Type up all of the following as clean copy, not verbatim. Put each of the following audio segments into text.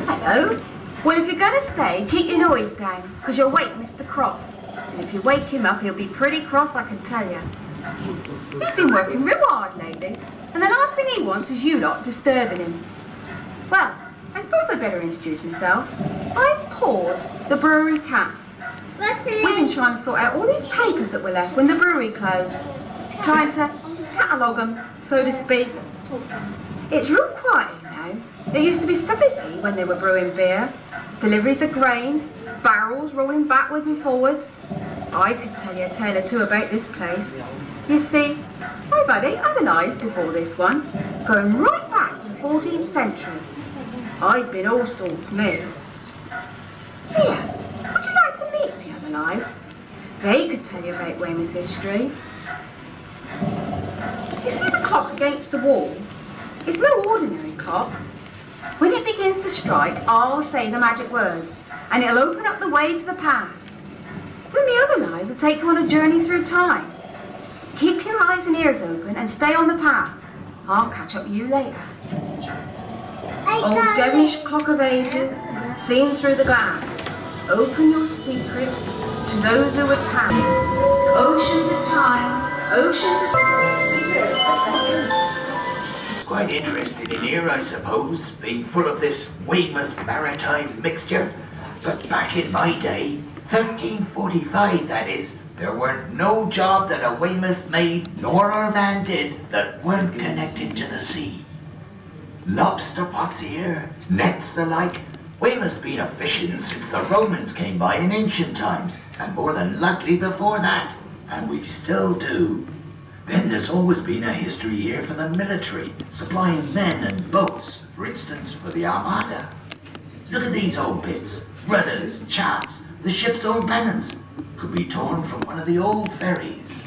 Hello? Well, if you're going to stay, keep your noise down, because you'll wake Mr. Cross. And if you wake him up, he'll be pretty cross, I can tell you. He's been working real hard lately, and the last thing he wants is you lot disturbing him. Well, I suppose I'd better introduce myself. I'm Paws, the brewery cat. We've been trying to sort out all these papers that were left when the brewery closed. Trying to catalogue them, so to speak. It's real quiet now. It used to be so busy when they were brewing beer. Deliveries of grain, barrels rolling backwards and forwards. I could tell you a tale or two about this place. You see, I've had 8 other lives before this one, going right back to the 14th century. I've been all sorts, me. Here, would you like to meet the other lives? They could tell you about Weymouth's history. You see the clock against the wall? It's no ordinary clock. When it begins to strike, I'll say the magic words, and it'll open up the way to the past. Then the other lives will take you on a journey through time. Keep your eyes and ears open and stay on the path. I'll catch up with you later. Old devilish clock of ages, seen through the glass. Open your secrets to those who would have. Oceans of time, oceans of... Quite interested in here, I suppose, being full of this Weymouth maritime mixture. But back in my day, 1345 that is, there weren't no job that a Weymouth maid nor our man did that weren't connected to the sea. Lobster pots here, nets the like. Weymouth's been a fishing since the Romans came by in ancient times, and more than likely before that, and we still do. Then there's always been a history here for the military, supplying men and boats, for instance, for the Armada. Look at these old bits, rudders, charts, the ship's own pennants. Could be torn from one of the old ferries.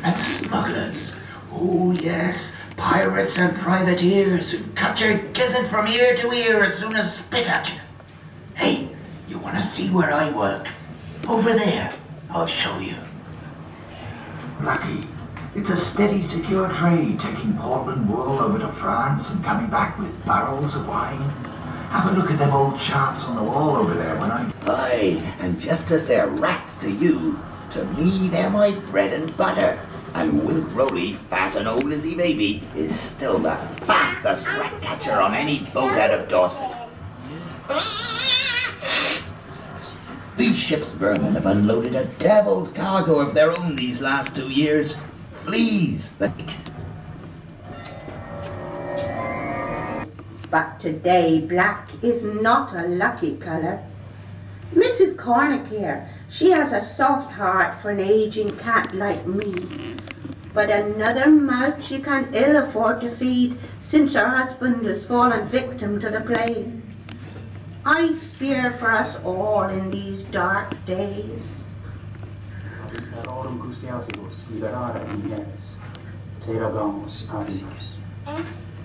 And smugglers, oh yes, pirates and privateers who cut your gizzard from ear to ear as soon as spit at you. Hey, you want to see where I work? Over there, I'll show you. Lucky. It's a steady, secure trade, taking Portland wool over to France and coming back with barrels of wine. Have a look at them old charts on the wall over there when I... Aye, and just as they're rats to you, to me they're my bread and butter. And Wink Rowley, fat and old as he may be, is still the fastest rat catcher on any boat out of Dorset. These ship's vermin have unloaded a devil's cargo of their own these last 2 years. Fleas, But today, black is not a lucky colour. Mrs. Cornick here, she has a soft heart for an aging cat like me. But another mouth she can ill afford to feed, since her husband has fallen victim to the plague. I fear for us all in these dark days.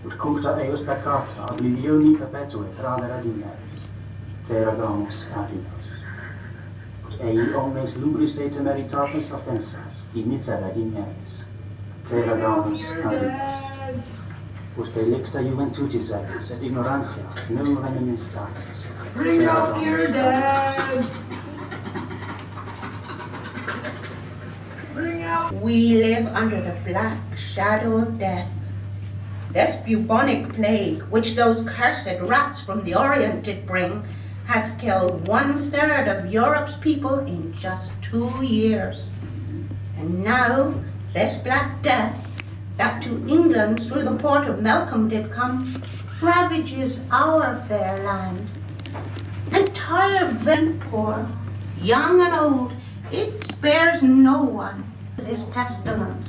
Ut cuncta eius peccata, oblivioni perpetue tradera dineris. Te ragamus adios. Ut ei omnes lubris et temeritatis offensas, dimittere dineris. Te ragamus adios. Ut delicta juventutis eis, et ignorantias nil reminis calis. Bring up your dead! Bring out... We live under the black shadow of death. This bubonic plague, which those cursed rats from the Orient did bring, has killed 1/3 of Europe's people in just 2 years. And now, this black death, that to England through the port of Malcolm did come, ravages our fair land. Entire and poor, young and old, it spares no one, this pestilence.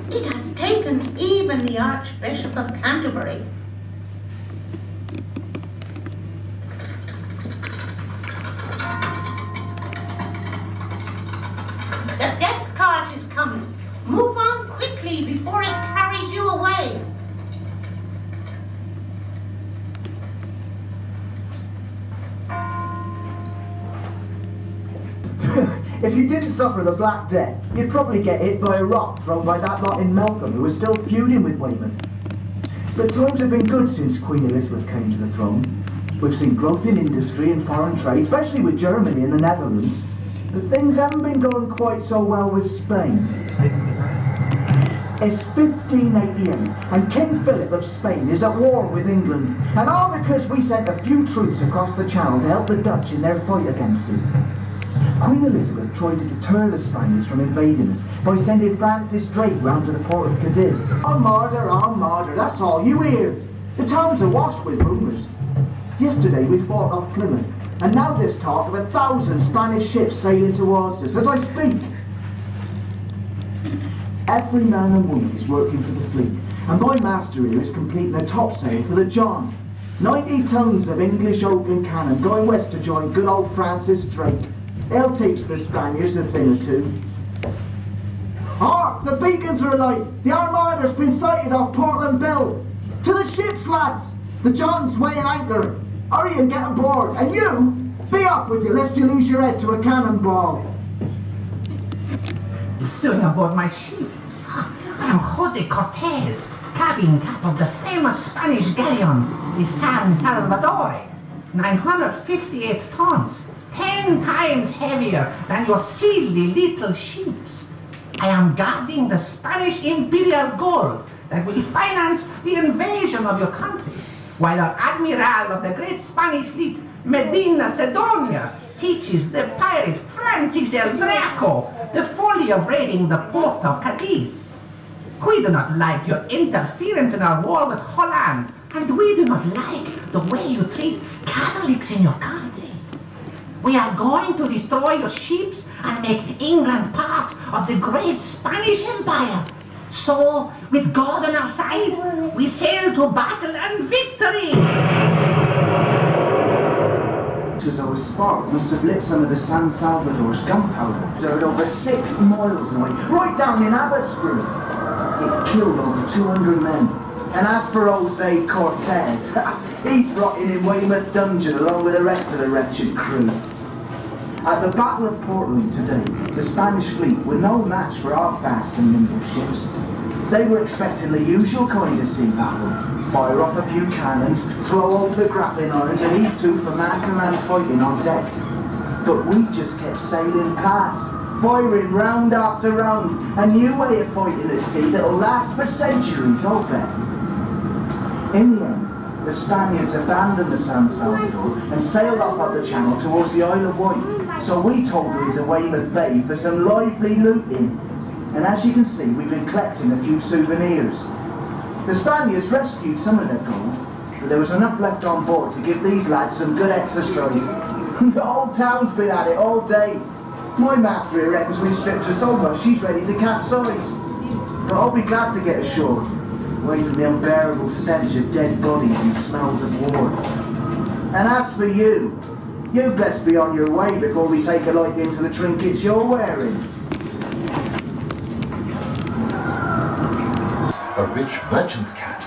It has taken even the Archbishop of Canterbury. The death cart is coming. Move on quickly before it carries you away. If you didn't suffer the Black Death, you'd probably get hit by a rock thrown by that lot in Malcolm who was still feuding with Weymouth. But times have been good since Queen Elizabeth came to the throne. We've seen growth in industry and foreign trade, especially with Germany and the Netherlands. But things haven't been going quite so well with Spain. It's 1588, and King Philip of Spain is at war with England, and all because we sent a few troops across the Channel to help the Dutch in their fight against him. Queen Elizabeth tried to deter the Spaniards from invading us by sending Francis Drake round to the port of Cadiz. Armada, that's all you hear. The town's awash with rumours. Yesterday we fought off Plymouth, and now there's talk of 1,000 Spanish ships sailing towards us as I speak. Every man and woman is working for the fleet, and my master here is completing a topsail for the John. 90 tons of English oak and cannon going west to join good old Francis Drake. He'll teach the Spaniards a thing or two. Hark! The beacons are alight! The Armada's been sighted off Portland Bill! To the ships, lads! The John's weighing anchor! Hurry and get aboard! And you, be off with you lest you lose your head to a cannonball! Stowing aboard my ship. I am Jose Cortez, cabin cap of the famous Spanish galleon, the San Salvador. 958 tons, 10 times heavier than your silly little ships. I am guarding the Spanish imperial gold that will finance the invasion of your country, while our admiral of the great Spanish fleet, Medina Sidonia, teaches the pirate Francis el Draco the folly of raiding the port of Cadiz. We do not like your interference in our war with Holland, and we do not like the way you treat Catholics in your country. We are going to destroy your ships and make England part of the great Spanish Empire. So, with God on our side, we sail to battle and victory! As I was sparked must have lit some of the San Salvador's gunpowder. They're over 60 miles away, right down in Abbotsbury. It killed over 200 men. And as for Jose Cortez, he's rotting in Weymouth dungeon along with the rest of the wretched crew. At the Battle of Portland today, the Spanish fleet were no match for our fast and nimble ships. They were expecting the usual kind of sea battle. Fire off a few cannons, throw over the grappling irons and heave to for man-to-man fighting on deck. But we just kept sailing past, firing round after round, a new way of fighting at sea that'll last for centuries, I'll bet. In the end, the Spaniards abandoned the San Salvador and sailed off up the channel towards the Isle of Wight, so we told her into Weymouth Bay for some lively looting. And as you can see, we've been collecting a few souvenirs. The Spaniards rescued some of their gold, but there was enough left on board to give these lads some good exercise. The whole town's been at it all day. My master here reckons we've stripped her so much she's ready to capsize. But I'll be glad to get ashore, away from the unbearable stench of dead bodies and smells of war. And as for you, you'd best be on your way before we take a liking to the trinkets you're wearing. A rich merchant's cat,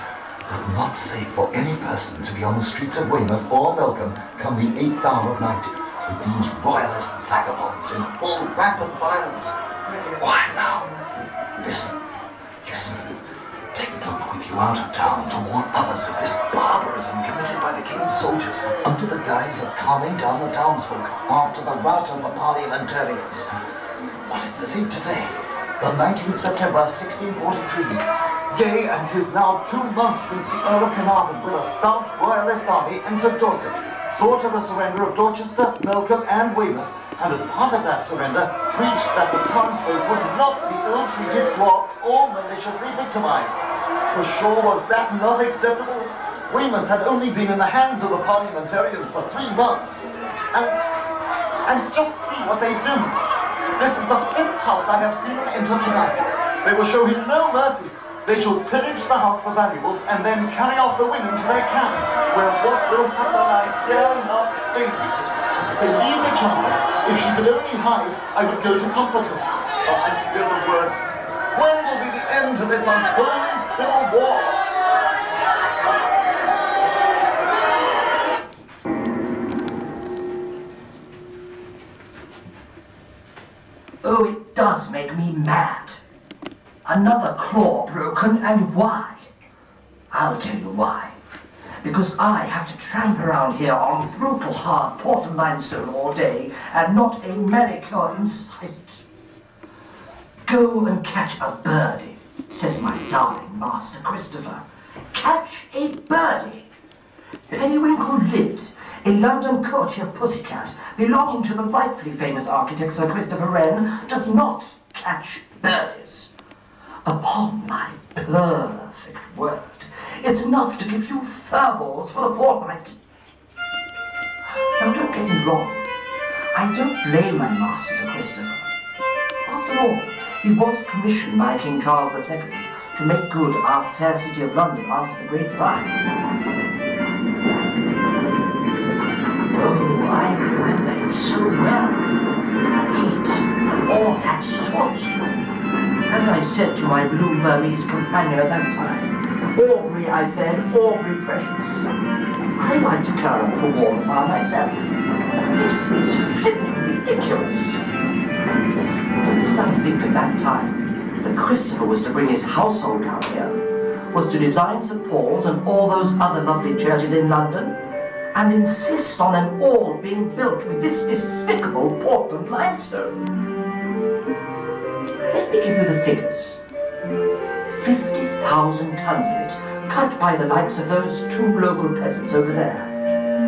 but not safe for any person to be on the streets of Weymouth or Melcombe come the 8th hour of night, with these royalist vagabonds in full rampant violence. Quiet now! Listen, listen. Take note with you out of town to warn others of this barbarism committed by the king's soldiers under the guise of calming down the townsfolk after the rout of the parliamentarians. What is the date today? The 19th September, 1643. Yea, and 'tis now 2 months since the Earl of Carnarvon with a stout royalist army entered Dorset, saw to the surrender of Dorchester, Melcombe and Weymouth, and as part of that surrender, preached that the townsfolk would not be ill-treated, robbed, or maliciously victimized. For sure was that not acceptable? Weymouth had only been in the hands of the parliamentarians for 3 months. And just see what they do. This is the 5th house I have seen them enter tonight. They will show him no mercy. They shall pillage the house for valuables and then carry off the women to their camp, where what will happen I dare not think. They leave the child. If she could only hide, I would go to comfort her. But I fear the worst. When will be the end to this unholy civil war? Oh, it does make me mad. Another claw broken, and why? I'll tell you why. Because I have to tramp around here on brutal hard Portland limestone all day and not a manicure in sight. Go and catch a birdie, says my darling Master Christopher. Catch a birdie. Periwinkle Lint, a London courtier pussycat belonging to the rightfully famous architect Sir Christopher Wren, does not catch birdies. Upon my perfect word, it's enough to give you furballs for a fortnight. Now don't get me wrong, I don't blame my Master Christopher. After all, he was commissioned by King Charles II to make good our fair city of London after the Great Fire. Oh, I remember it so well. The heat and all that soot. As I said to my blue Burmese companion at that time, Aubrey, I said, Aubrey precious. I like to curl up for warm fire myself, but this is flipping ridiculous. What did I think at that time? That Christopher was to bring his household down here, was to design St. Paul's and all those other lovely churches in London, and insist on them all being built with this despicable Portland limestone. Let me give you the figures. 50,000 tons of it, cut by the likes of those two local peasants over there,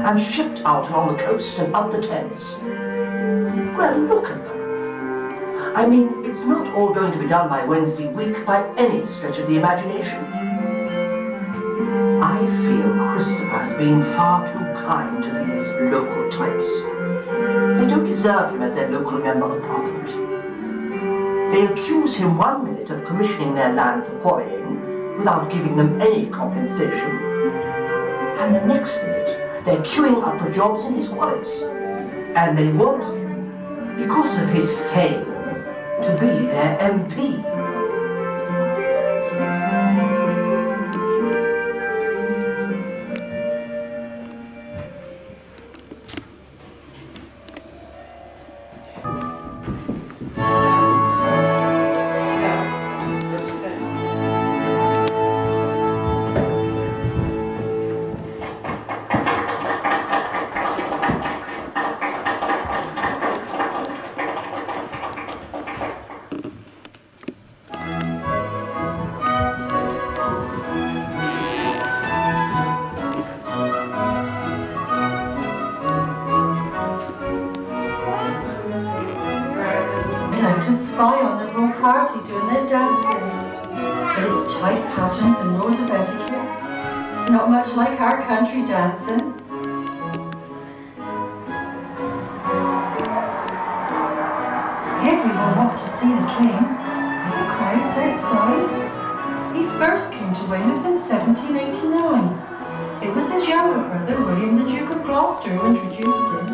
and shipped out along the coast and up the Thames. Well, look at them. I mean, it's not all going to be done by Wednesday week by any stretch of the imagination. I feel Christopher has been far too kind to these local types. They don't deserve him as their local member of Parliament. They accuse him one minute of commissioning their land for quarrying without giving them any compensation, and the next minute they're queuing up for jobs in his quarries. And they want him, because of his fame, to be their MP. Doing their dancing, but it's tight patterns and rules of etiquette, not much like our country dancing. Everyone wants to see the king, with the crowds outside. He first came to Weymouth in 1789. It was his younger brother, William the Duke of Gloucester, who introduced him.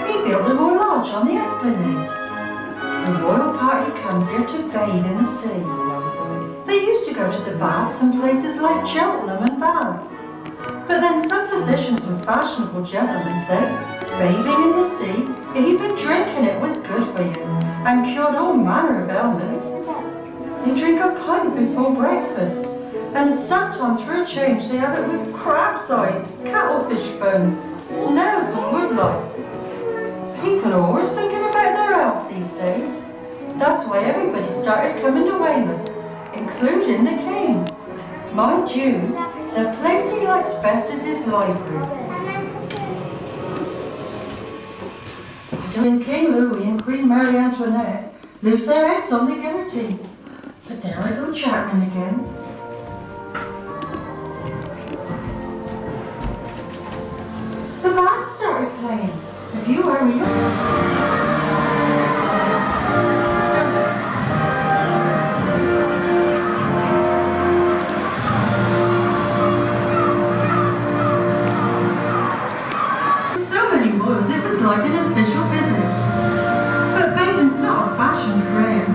He built a more lodge on the esplanade. The royal party comes here to bathe in the sea. They used to go to the baths in places like Cheltenham and Bath. But then some physicians and fashionable gentlemen said bathing in the sea, even drinking it, was good for you and cured all manner of ailments. They drink a pint before breakfast, and sometimes for a change they have it with crab's eyes, cuttlefish bones, snails and woodlice. People are always thinking about their health these days. That's why everybody started coming to Weymouth, including the king. Mind you, the place he likes best is his library. When King Louis and Queen Marie Antoinette lose their heads on the guillotine. But there I go chattering again. The band started playing. If you hurry up. So many royals, it was like an official visit. But bathing's not a fashion for him.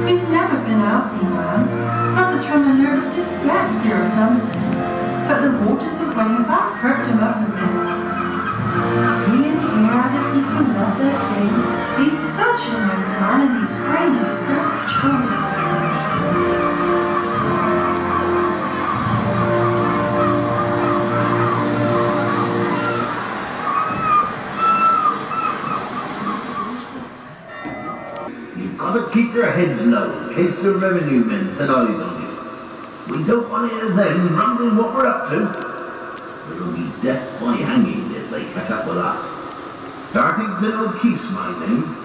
He's never been a healthy man. Suffers from a nervous dyspepsia or something. But the waters of Weymouth have perked him up a bit. See and hear how the people love their king. He's such a nice man, and he's Braynor's first tourist attraction. keep your heads low in case the revenue men set eyes on you. We don't want any of them rumbling what we're up to. It'll be death by hanging if they catch up with us. Dartington O'Keefe's my name.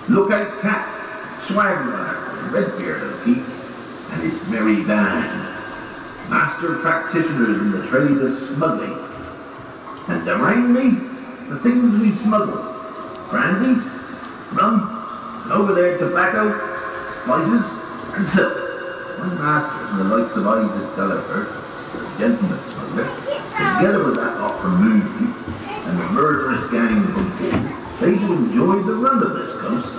Lookout Cat, Swagger, and Redbeard O'Keefe, and his merry band. Master practitioners in the trade of smuggling. And to remind me, the things we smuggle. Brandy, rum, and over there tobacco, spices, and silk. My master and the likes of Isaac Gulliver, the gentleman smuggler, together with that lot from Moody, and the murderous gang from King, they to enjoy the run of this coast.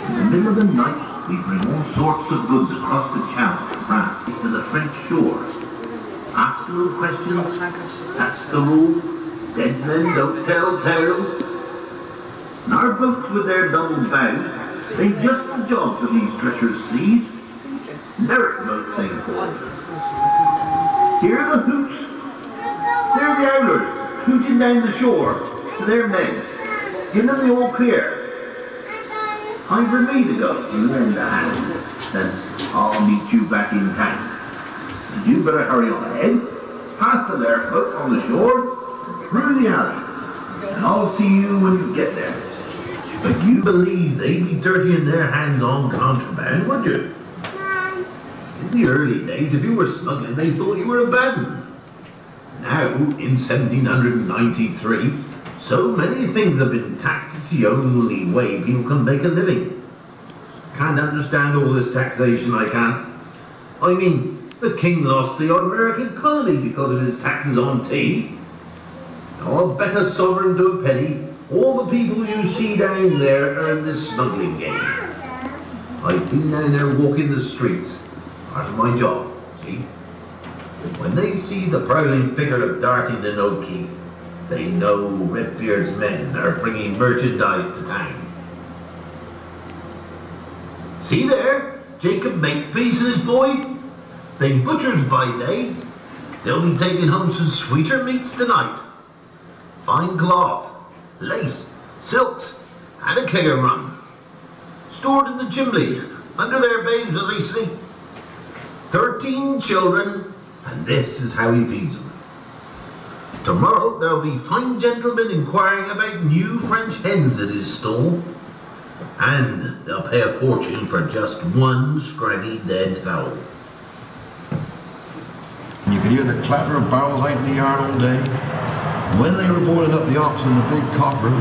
In the middle of the night, we bring all sorts of goods across the channel from France to the French shore. Ask no questions, that's the rule. Dead men don't tell tales. And our boats with their double bows, they just the job for these treacherous seas. Derrick boats they call. Hear the hoots? They're the owlers, hooting down the shore to their men. Give them the all clear. Time for me to go, you lend a hand. Then I'll meet you back in town. And you better hurry on ahead, past the lair boat on the shore, and through the alley. And I'll see you when you get there. But you believe they'd be dirtying their hands on contraband, would you? In the early days, if you were smuggling, they thought you were a bad one. Now, in 1793, so many things have been taxed, it's the only way people can make a living. Can't understand all this taxation, I can't. I mean, the king lost the American colonies because of his taxes on tea. I'll bet a sovereign to a penny, all the people you see down there are in this smuggling game. I've been down there walking the streets, part of my job, see? When they see the prowling figure of Dartington O'Keefe, they know Redbeard's men are bringing merchandise to town. See there, Jacob Makepeace and his boy? They butchers by day. They'll be taking home some sweeter meats tonight. Fine cloth, lace, silks, and a keg of rum. Stored in the chimney, under their babes as they sleep. 13 children, and this is how he feeds them. Tomorrow there'll be fine gentlemen inquiring about new French hens at his stall. And they'll pay a fortune for just one scraggy dead fowl. You could hear the clatter of barrels out in the yard all day. When they were boiling up the ox in the big copper,